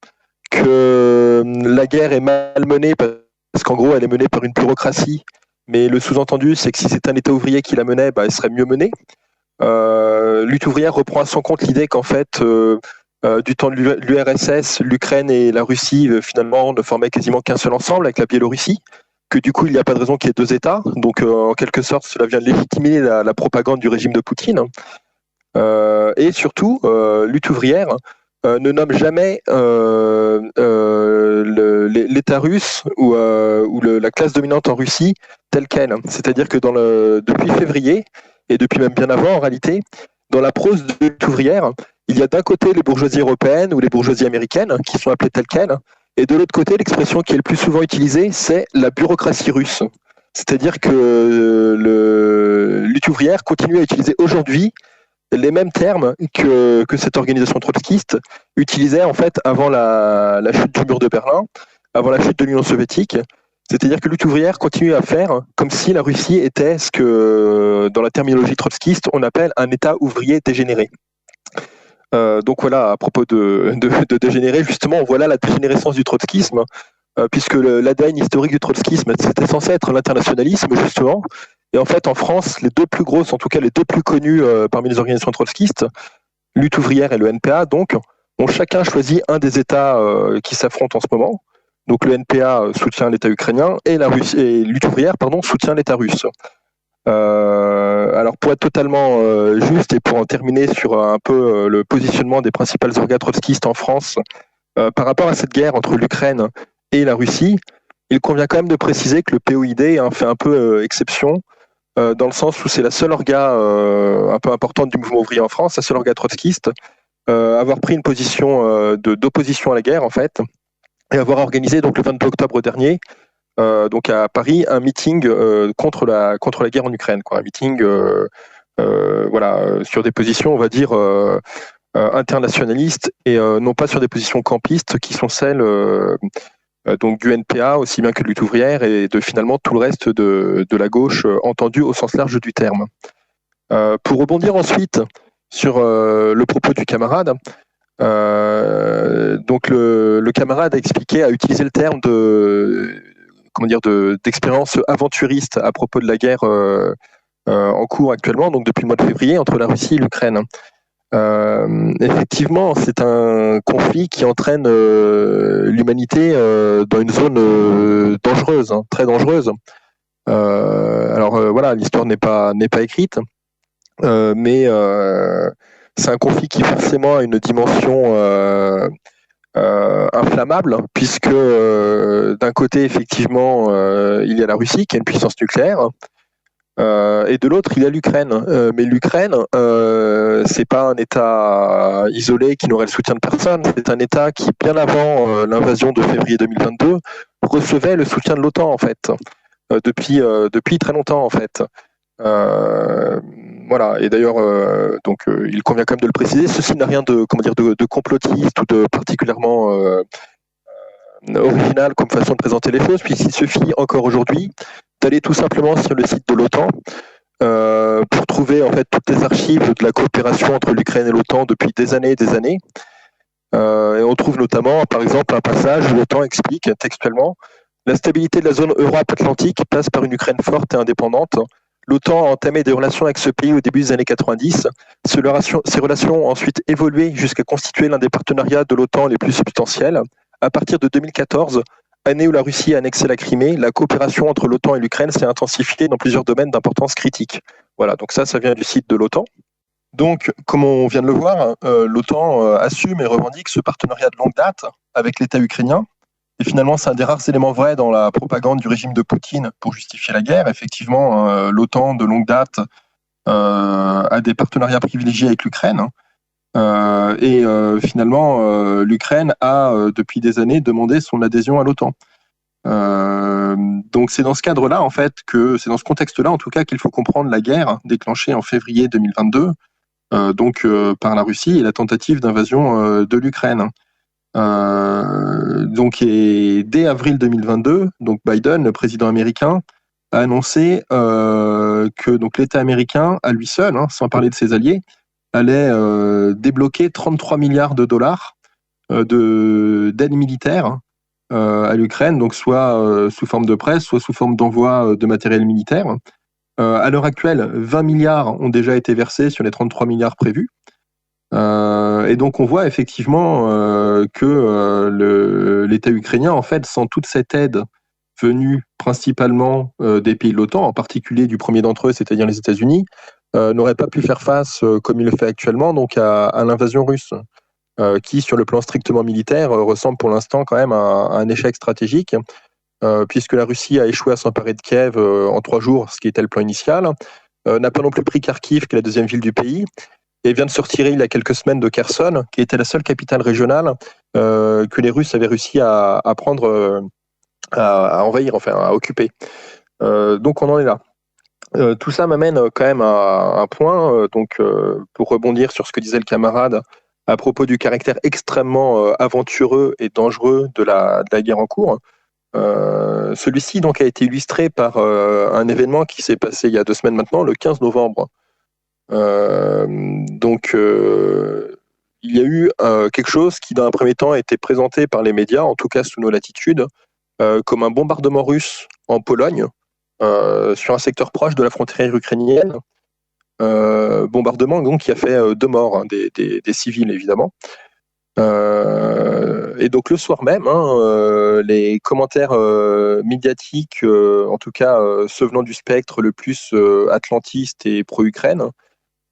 que la guerre est mal menée parce qu'en gros elle est menée par une bureaucratie, mais le sous-entendu c'est que si c'était un État ouvrier qui la menait, elle serait mieux menée. Lutte ouvrière reprend à son compte l'idée qu'en fait du temps de l'URSS, l'Ukraine et la Russie finalement ne formaient quasiment qu'un seul ensemble avec la Biélorussie, que du coup il n'y a pas de raison qu'il y ait deux États, donc en quelque sorte cela vient de légitimer la propagande du régime de Poutine. Et surtout, Lutte ouvrière ne nomme jamais l'État russe ou la classe dominante en Russie telle qu'elle. C'est-à-dire que depuis février, et depuis même bien avant en réalité, dans la prose de Lutte ouvrière, il y a d'un côté les bourgeoisies européennes ou les bourgeoisies américaines qui sont appelées telles quelles, et de l'autre côté, l'expression qui est le plus souvent utilisée, c'est la bureaucratie russe. C'est-à-dire que Lutte ouvrière continue à utiliser aujourd'hui les mêmes termes que cette organisation trotskiste utilisait en fait avant la chute du mur de Berlin, avant la chute de l'Union soviétique. C'est-à-dire que Lutte ouvrière continue à faire comme si la Russie était ce que, dans la terminologie trotskiste, on appelle un État ouvrier dégénéré. Donc voilà, à propos de dégénérer, justement, voilà la dégénérescence du trotskisme, puisque l'ADN historique du trotskisme, c'était censé être l'internationalisme, justement. Et en fait, en France, les deux plus grosses, en tout cas les deux plus connues parmi les organisations trotskistes, Lutte ouvrière et le NPA, donc, ont chacun choisi un des États qui s'affrontent en ce moment. Donc le NPA soutient l'État ukrainien et Lutte ouvrière, soutient l'État russe. Alors pour être totalement juste et pour en terminer sur un peu le positionnement des principales orgas trotskistes en France par rapport à cette guerre entre l'Ukraine et la Russie, il convient quand même de préciser que le POID fait un peu exception, dans le sens où c'est la seule orga un peu importante du mouvement ouvrier en France, la seule orga trotskiste, avoir pris une position d'opposition à la guerre en fait, et avoir organisé donc le 22 octobre dernier, donc à Paris, un meeting contre la guerre en Ukraine, quoi, un meeting sur des positions, on va dire, internationalistes et non pas sur des positions campistes qui sont celles donc du NPA aussi bien que de Lutte ouvrière et de finalement tout le reste de la gauche entendue au sens large du terme. Pour rebondir ensuite sur le propos du camarade, donc le camarade a utilisé le terme d'expérience aventuriste à propos de la guerre en cours actuellement, donc depuis le mois de février, entre la Russie et l'Ukraine. Effectivement, c'est un conflit qui entraîne l'humanité dans une zone dangereuse, très dangereuse. Voilà, l'histoire n'est pas écrite, mais c'est un conflit qui forcément a une dimension inflammable, puisque d'un côté, effectivement, il y a la Russie qui est une puissance nucléaire, et de l'autre, il y a l'Ukraine. Mais l'Ukraine, c'est pas un État isolé qui n'aurait le soutien de personne. C'est un État qui, bien avant l'invasion de février 2022, recevait le soutien de l'OTAN, en fait, depuis très longtemps, en fait. Voilà. Et d'ailleurs, il convient quand même de le préciser. Ceci n'a rien de complotiste ou de particulièrement original comme façon de présenter les choses, puisqu'il suffit encore aujourd'hui d'aller tout simplement sur le site de l'OTAN pour trouver en fait toutes les archives de la coopération entre l'Ukraine et l'OTAN depuis des années et des années. Et on trouve notamment, par exemple, un passage où l'OTAN explique textuellement: la stabilité de la zone Europe-Atlantique passe par une Ukraine forte et indépendante. L'OTAN a entamé des relations avec ce pays au début des années 90. Ces relations ont ensuite évolué jusqu'à constituer l'un des partenariats de l'OTAN les plus substantiels. À partir de 2014, année où la Russie a annexé la Crimée, la coopération entre l'OTAN et l'Ukraine s'est intensifiée dans plusieurs domaines d'importance critique. Voilà, donc ça vient du site de l'OTAN. Donc, comme on vient de le voir, l'OTAN assume et revendique ce partenariat de longue date avec l'État ukrainien. Et finalement, c'est un des rares éléments vrais dans la propagande du régime de Poutine pour justifier la guerre. Effectivement, l'OTAN, de longue date, a des partenariats privilégiés avec l'Ukraine. Finalement, l'Ukraine a, depuis des années, demandé son adhésion à l'OTAN. Donc c'est dans ce cadre-là, en fait, c'est dans ce contexte-là, en tout cas, qu'il faut comprendre la guerre déclenchée en février 2022, par la Russie et la tentative d'invasion de l'Ukraine. Et dès avril 2022, donc Biden, le président américain, a annoncé que donc l'État américain, à lui seul, sans parler de ses alliés, allait débloquer 33 milliards de dollars d'aide militaire à l'Ukraine, donc soit sous forme de prêt, soit sous forme d'envoi de matériel militaire. À l'heure actuelle, 20 milliards ont déjà été versés sur les 33 milliards prévus. Et donc on voit effectivement que l'État ukrainien, en fait, sans toute cette aide venue principalement des pays de l'OTAN, en particulier du premier d'entre eux, c'est-à-dire les États-Unis, n'aurait pas pu faire face, comme il le fait actuellement, donc à l'invasion russe, qui, sur le plan strictement militaire, ressemble pour l'instant quand même à un échec stratégique, puisque la Russie a échoué à s'emparer de Kiev en 3 jours, ce qui était le plan initial, n'a pas non plus pris Kharkiv, qui est la deuxième ville du pays, et vient de se retirer il y a quelques semaines de Kherson, qui était la seule capitale régionale que les Russes avaient réussi à prendre, à envahir, enfin à occuper. Donc on en est là. Tout ça m'amène quand même à un point, pour rebondir sur ce que disait le camarade à propos du caractère extrêmement aventureux et dangereux de la guerre en cours. Celui-ci donc a été illustré par un événement qui s'est passé il y a 2 semaines maintenant, le 15 novembre. Il y a eu quelque chose qui, dans un premier temps, a été présenté par les médias, en tout cas sous nos latitudes, comme un bombardement russe en Pologne, sur un secteur proche de la frontière ukrainienne. Bombardement donc, qui a fait 2 morts, des civils évidemment. Et donc le soir même, les commentaires médiatiques, en tout cas ceux venant du spectre le plus atlantiste et pro-Ukraine,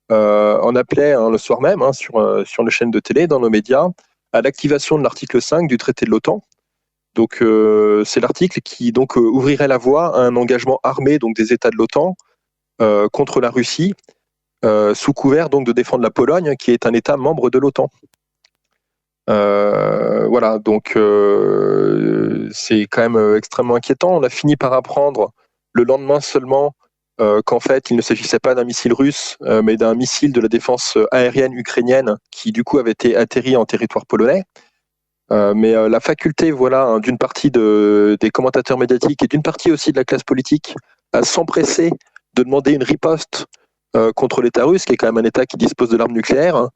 on appelait le soir même sur les chaînes de télé, dans nos médias, à l'activation de l'article 5 du traité de l'OTAN. Donc c'est l'article qui donc ouvrirait la voie à un engagement armé donc des États de l'OTAN contre la Russie, sous couvert donc de défendre la Pologne, qui est un État membre de l'OTAN. Voilà, donc c'est quand même extrêmement inquiétant. On a fini par apprendre le lendemain seulement qu'en fait, il ne s'agissait pas d'un missile russe, mais d'un missile de la défense aérienne ukrainienne qui, du coup, avait été atterri en territoire polonais. Mais la faculté, voilà, d'une partie des commentateurs médiatiques et d'une partie aussi de la classe politique à s'empresser de demander une riposte contre l'État russe, qui est quand même un État qui dispose de l'arme nucléaire,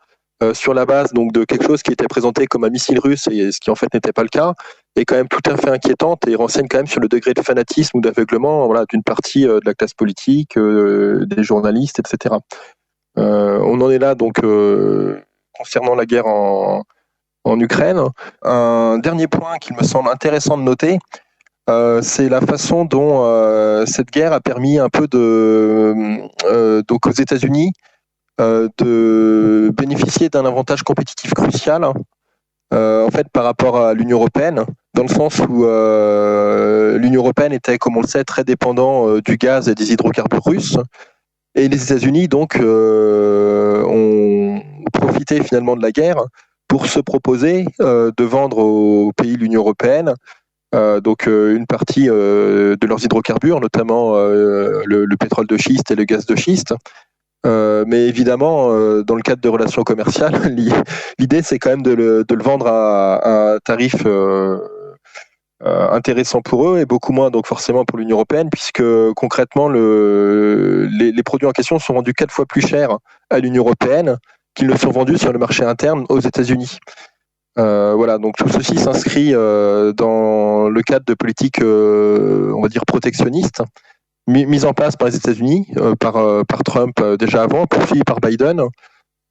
sur la base donc de quelque chose qui était présenté comme un missile russe, et ce qui en fait n'était pas le cas, est quand même tout à fait inquiétante et renseigne quand même sur le degré de fanatisme ou d'aveuglement, voilà, d'une partie de la classe politique, des journalistes, etc. On en est là donc concernant la guerre en Ukraine. Un dernier point qu'il me semble intéressant de noter, c'est la façon dont cette guerre a permis un peu donc aux États-Unis de bénéficier d'un avantage compétitif crucial en fait par rapport à l'Union européenne, dans le sens où l'Union européenne était, comme on le sait, très dépendant du gaz et des hydrocarbures russes, et les États-Unis donc ont profité finalement de la guerre pour se proposer de vendre aux pays de l'Union européenne donc une partie de leurs hydrocarbures, notamment le pétrole de schiste et le gaz de schiste. Mais évidemment, dans le cadre de relations commerciales, l'idée c'est quand même de le vendre à un tarif intéressant pour eux et beaucoup moins donc forcément pour l'Union européenne, puisque concrètement les produits en question sont vendus 4 fois plus cher à l'Union européenne qu'ils ne sont vendus sur le marché interne aux États-Unis. Voilà, donc tout ceci s'inscrit dans le cadre de politiques, on va dire, protectionnistes, mises en place par les États-Unis, par Trump déjà avant, poursuivies par Biden.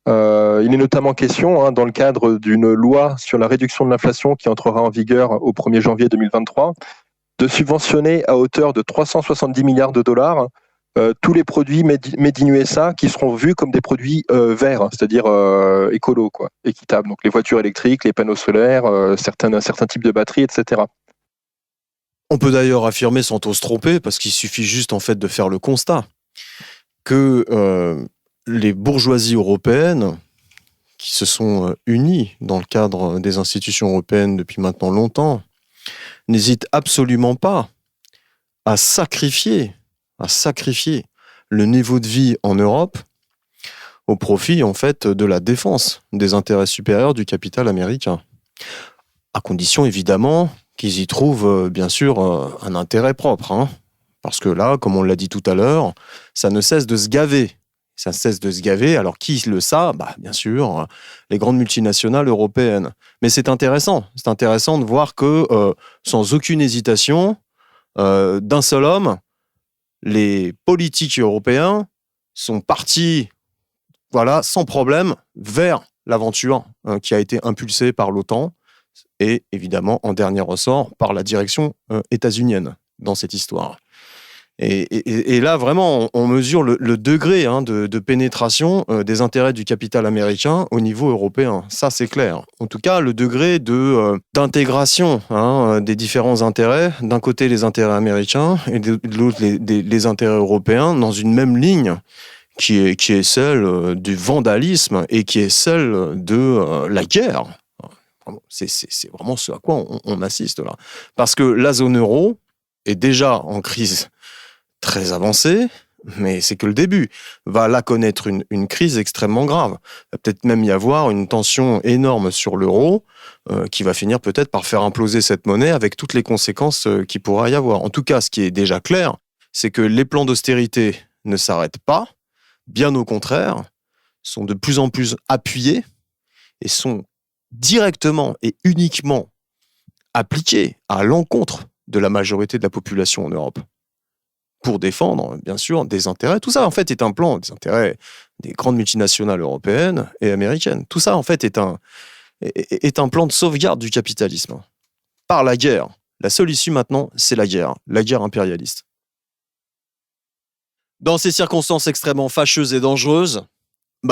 Il est notamment question, dans le cadre d'une loi sur la réduction de l'inflation qui entrera en vigueur au 1er janvier 2023, de subventionner à hauteur de 370 milliards de dollars tous les produits made in USA qui seront vus comme des produits verts, c'est-à-dire écolo, quoi, équitables. Donc les voitures électriques, les panneaux solaires, certains types de batteries, etc. On peut d'ailleurs affirmer sans trop se tromper, parce qu'il suffit juste en fait de faire le constat que les bourgeoisies européennes qui se sont unies dans le cadre des institutions européennes depuis maintenant longtemps n'hésitent absolument pas à sacrifier le niveau de vie en Europe au profit en fait de la défense des intérêts supérieurs du capital américain, à condition évidemment qu'ils y trouvent bien sûr un intérêt propre, hein. Parce que là, comme on l'a dit tout à l'heure, ça ne cesse de se gaver. Ça cesse de se gaver. Alors qui le sait? Bien sûr, les grandes multinationales européennes. Mais c'est intéressant de voir que sans aucune hésitation, d'un seul homme, les politiques européens sont partis, voilà, sans problème, vers l'aventure qui a été impulsée par l'OTAN et évidemment, en dernier ressort, par la direction états-unienne dans cette histoire. Et là, vraiment, on mesure le degré de pénétration des intérêts du capital américain au niveau européen. Ça, c'est clair. En tout cas, le degré d'intégration des différents intérêts, d'un côté les intérêts américains et de l'autre les intérêts européens, dans une même ligne qui est celle du vandalisme et qui est celle de la guerre. C'est vraiment ce à quoi on assiste là. Parce que la zone euro est déjà en crise très avancée, mais c'est que le début. Va là connaître une crise extrêmement grave. Il va peut-être même y avoir une tension énorme sur l'euro qui va finir peut-être par faire imploser cette monnaie avec toutes les conséquences qu'il pourra y avoir. En tout cas, ce qui est déjà clair, c'est que les plans d'austérité ne s'arrêtent pas, bien au contraire, sont de plus en plus appuyés et sont directement et uniquement appliqués à l'encontre de la majorité de la population en Europe, pour défendre, bien sûr, des intérêts. Tout ça, en fait, est un plan des intérêts des grandes multinationales européennes et américaines. Tout ça, en fait, est un plan de sauvegarde du capitalisme. Par la guerre. La seule issue, maintenant, c'est la guerre impérialiste. Dans ces circonstances extrêmement fâcheuses et dangereuses,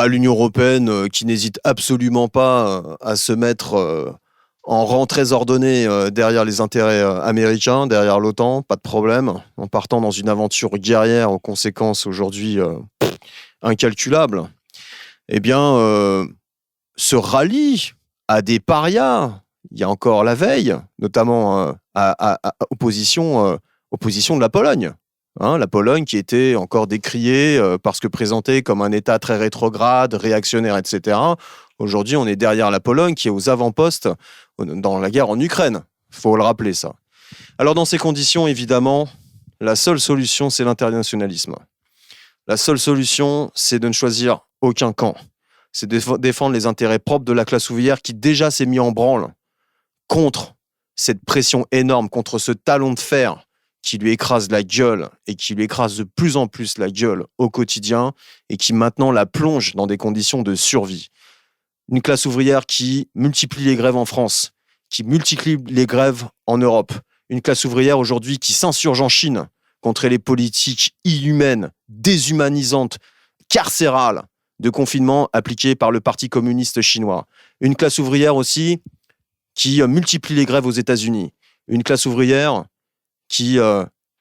l'Union européenne, qui n'hésite absolument pas à se mettre en rang très ordonné derrière les intérêts américains, derrière l'OTAN, pas de problème, en partant dans une aventure guerrière aux conséquences aujourd'hui incalculables, se rallie à des parias, il y a encore la veille, notamment à opposition de la Pologne. La Pologne qui était encore décriée parce que présentée comme un État très rétrograde, réactionnaire, etc. Aujourd'hui, on est derrière la Pologne qui est aux avant-postes dans la guerre en Ukraine. Il faut le rappeler, ça. Alors, dans ces conditions, évidemment, la seule solution, c'est l'internationalisme. La seule solution, c'est de ne choisir aucun camp. C'est de défendre les intérêts propres de la classe ouvrière qui déjà s'est mis en branle contre cette pression énorme, contre ce talon de fer qui lui écrase la gueule et qui lui écrase de plus en plus la gueule au quotidien et qui maintenant la plonge dans des conditions de survie. Une classe ouvrière qui multiplie les grèves en France, qui multiplie les grèves en Europe, Une classe ouvrière aujourd'hui qui s'insurge en Chine contre les politiques inhumaines, déshumanisantes, carcérales de confinement appliquées par le Parti communiste chinois. Une classe ouvrière aussi qui multiplie les grèves aux États-Unis. Une classe ouvrière qui,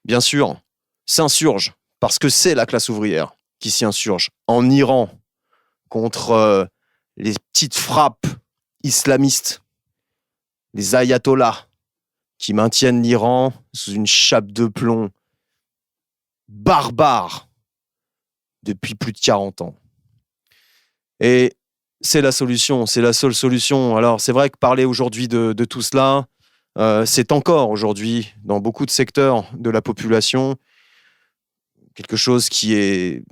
bien sûr, s'insurge, parce que c'est la classe ouvrière qui s'y insurge, en Iran, contre les petites frappes islamistes, les ayatollahs, qui maintiennent l'Iran sous une chape de plomb barbare depuis plus de 40 ans. Et c'est la solution, c'est la seule solution. Alors c'est vrai que parler aujourd'hui de tout cela, c'est encore aujourd'hui, dans beaucoup de secteurs de la population, quelque chose qui est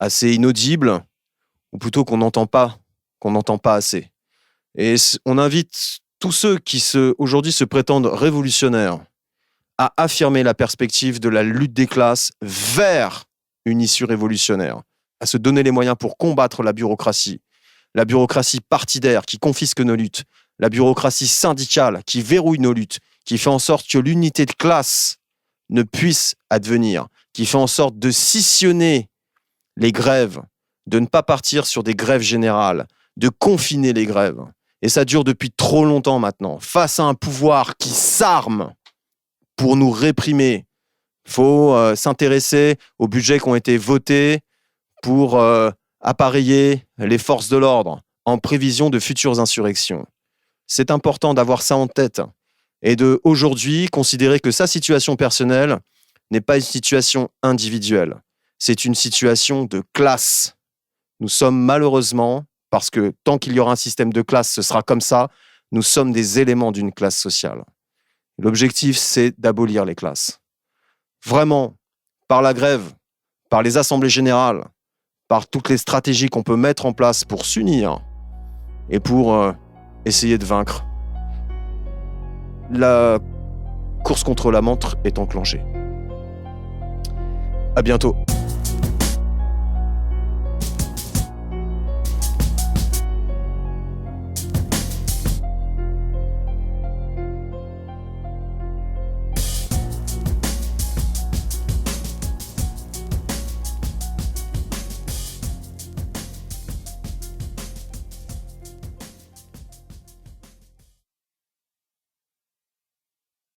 assez inaudible, ou plutôt qu'on n'entend pas assez. Et on invite tous ceux qui aujourd'hui se prétendent révolutionnaires à affirmer la perspective de la lutte des classes vers une issue révolutionnaire, à se donner les moyens pour combattre la bureaucratie partidaire qui confisque nos luttes, la bureaucratie syndicale qui verrouille nos luttes, qui fait en sorte que l'unité de classe ne puisse advenir, qui fait en sorte de scissionner les grèves, de ne pas partir sur des grèves générales, de confiner les grèves. Et ça dure depuis trop longtemps maintenant. Face à un pouvoir qui s'arme pour nous réprimer, il faut s'intéresser aux budgets qui ont été votés pour appareiller les forces de l'ordre en prévision de futures insurrections. C'est important d'avoir ça en tête et de aujourd'hui considérer que sa situation personnelle n'est pas une situation individuelle. C'est une situation de classe. Nous sommes malheureusement, parce que tant qu'il y aura un système de classe, ce sera comme ça, nous sommes des éléments d'une classe sociale. L'objectif, c'est d'abolir les classes. Vraiment, par la grève, par les assemblées générales, par toutes les stratégies qu'on peut mettre en place pour s'unir et pour essayer de vaincre, la course contre la montre est enclenchée. À bientôt.